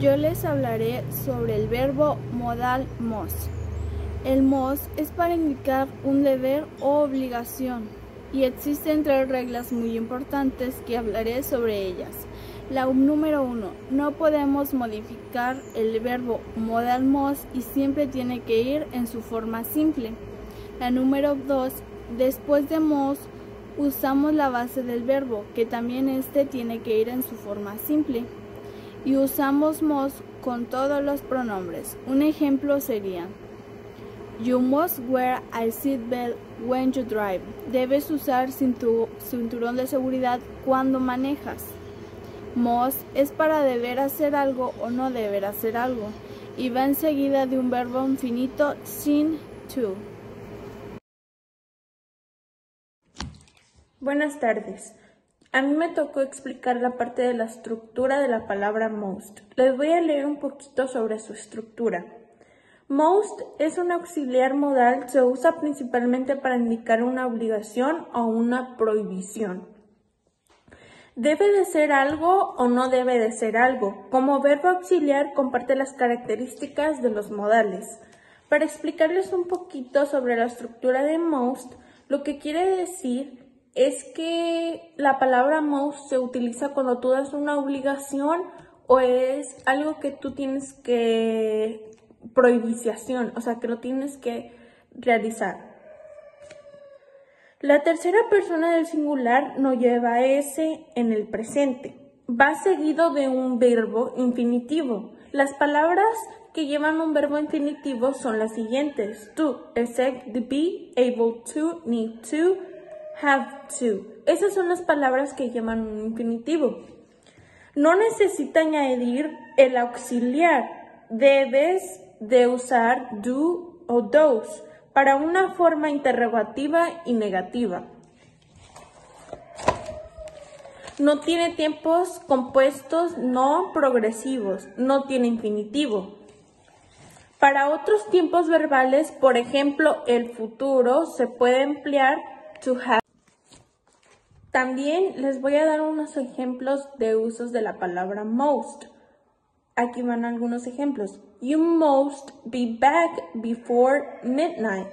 Yo les hablaré sobre el verbo modal must. El must es para indicar un deber o obligación y existen 3 reglas muy importantes que hablaré sobre ellas. La número 1, no podemos modificar el verbo modal must y siempre tiene que ir en su forma simple. La número 2, después de must usamos la base del verbo, que también tiene que ir en su forma simple. Y usamos must con todos los pronombres. Un ejemplo sería: You must wear a seatbelt when you drive. Debes usar cinturón de seguridad cuando manejas. Must es para deber hacer algo o no deber hacer algo y va enseguida de un verbo infinito sin to. Buenas tardes. A mí me tocó explicar la parte de la estructura de la palabra must. Les voy a leer un poquito sobre su estructura. Must es un auxiliar modal, se usa principalmente para indicar una obligación o una prohibición. Debe de ser algo o no debe de ser algo. Como verbo auxiliar comparte las características de los modales. Para explicarles un poquito sobre la estructura de must, lo que quiere decir es que la palabra must se utiliza cuando tú das una obligación o es algo que tú tienes que prohibición, o sea, que lo tienes que realizar. La tercera persona del singular no lleva S en el presente. Va seguido de un verbo infinitivo. Las palabras que llevan un verbo infinitivo son las siguientes: to, except, be, able to, need to, have to. Esas son las palabras que llevan un infinitivo. No necesita añadir el auxiliar. Debes de usar do o does para una forma interrogativa y negativa. No tiene tiempos compuestos no progresivos. No tiene infinitivo. Para otros tiempos verbales, por ejemplo, el futuro, se puede emplear to have. También les voy a dar unos ejemplos de usos de la palabra must. Aquí van algunos ejemplos. You must be back before midnight.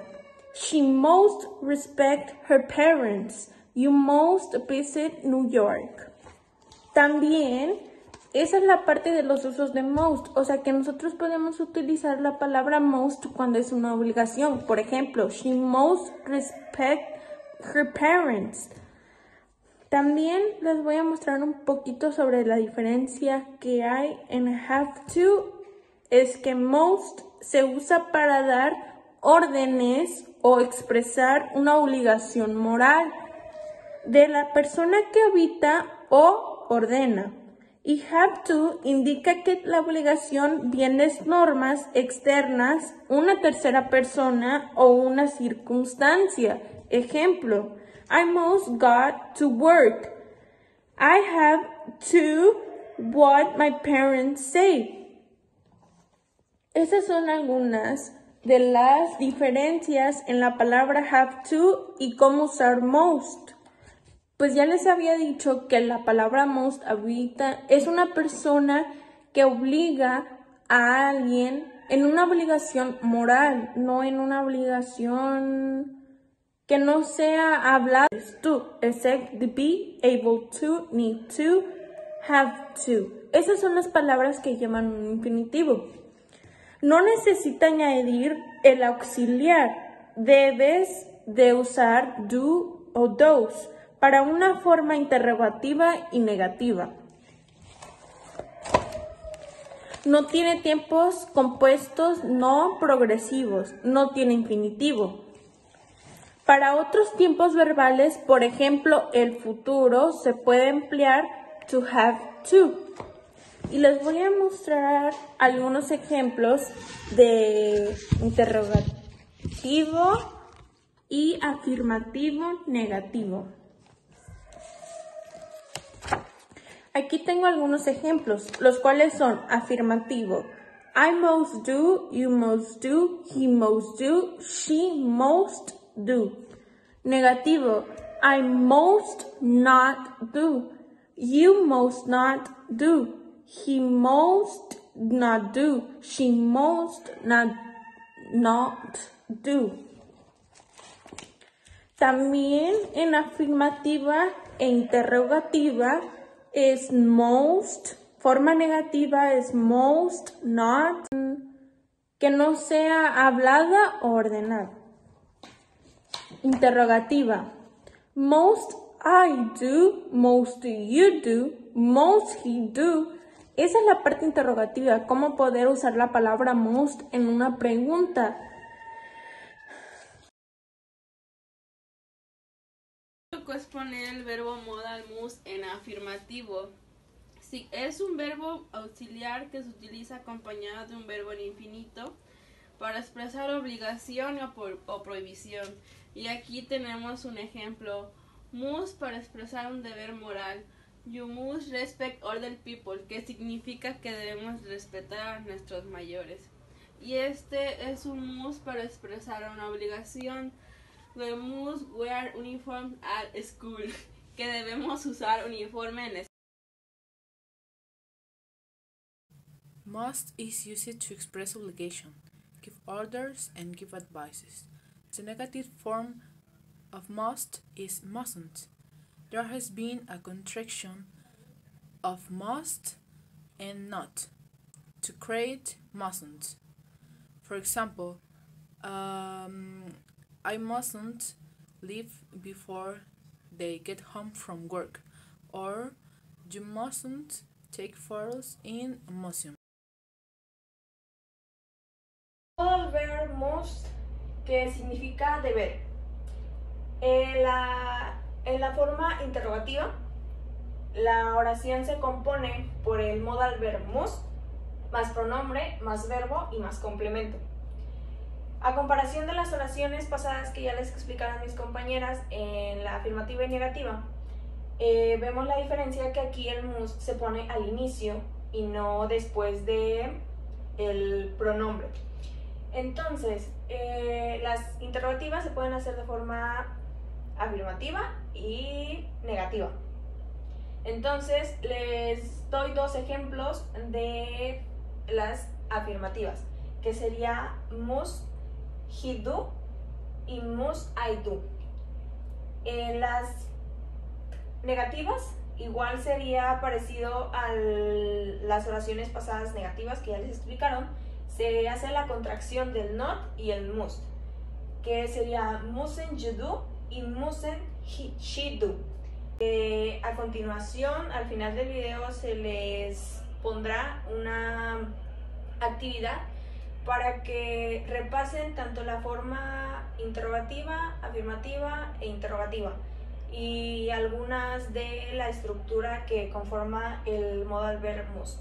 She must respect her parents. You must visit New York. También, esa es la parte de los usos de must. O sea que nosotros podemos utilizar la palabra must cuando es una obligación. Por ejemplo, she must respect her parents. También les voy a mostrar un poquito sobre la diferencia que hay en have to. Es que must se usa para dar órdenes o expresar una obligación moral de la persona que habita o ordena. Y have to indica que la obligación viene de normas externas, una tercera persona o una circunstancia. Ejemplo: I must go to work. I have to what my parents say. Esas son algunas de las diferencias en la palabra have to y cómo usar must. Pues ya les había dicho que la palabra must es una persona que obliga a alguien en una obligación moral, no en una obligación que no sea hablada. To, except, be, able to, need to, have to. Esas son las palabras que llevan un infinitivo. No necesita añadir el auxiliar. Debes de usar do o does para una forma interrogativa y negativa. No tiene tiempos compuestos no progresivos. No tiene infinitivo. Para otros tiempos verbales, por ejemplo, el futuro, se puede emplear to have to. Y les voy a mostrar algunos ejemplos de interrogativo y afirmativo negativo. Aquí tengo algunos ejemplos, los cuales son afirmativo: I must do, you must do, he must do, she must do. Negativo: I must not do, you must not do, he must not do. She must not do. También en afirmativa e interrogativa es most. Forma negativa es most, not. Que no sea hablada o ordenada. Interrogativa. Most I do, most you do, most he do. Esa es la parte interrogativa, cómo poder usar la palabra most en una pregunta. Es poner el verbo modal must en afirmativo. Si es un verbo auxiliar que se utiliza acompañado de un verbo en infinito para expresar obligación o prohibición. Y aquí tenemos un ejemplo. Must para expresar un deber moral. You must respect other people, que significa que debemos respetar a nuestros mayores. Y este es un must para expresar una obligación. We must wear uniform at school, que debemos usar uniforme en la escuela. Must is used to express obligation, give orders, and give advices. The negative form of must is mustn't. There has been a contraction of must and not to create mustn't. For example, I mustn't leave before they get home from work, or you mustn't take photos in a museum. Modal verb must, que significa deber. En la forma interrogativa, la oración se compone por el modal verb must, más pronombre, más verbo y más complemento. A comparación de las oraciones pasadas que ya les explicaron mis compañeras en la afirmativa y negativa, vemos la diferencia que aquí el must se pone al inicio y no después de el pronombre. Entonces, las interrogativas se pueden hacer de forma afirmativa y negativa. Entonces, les doy dos ejemplos de las afirmativas, que sería must he do y must I do. En las negativas, igual sería parecido a las oraciones pasadas negativas que ya les explicaron. Se hace la contracción del not y el must, que sería mustn't you do y mustn't she do. A continuación, al final del video, se les pondrá una actividad para que repasen tanto la forma interrogativa, afirmativa e interrogativa y algunas de la estructura que conforma el modal verb must.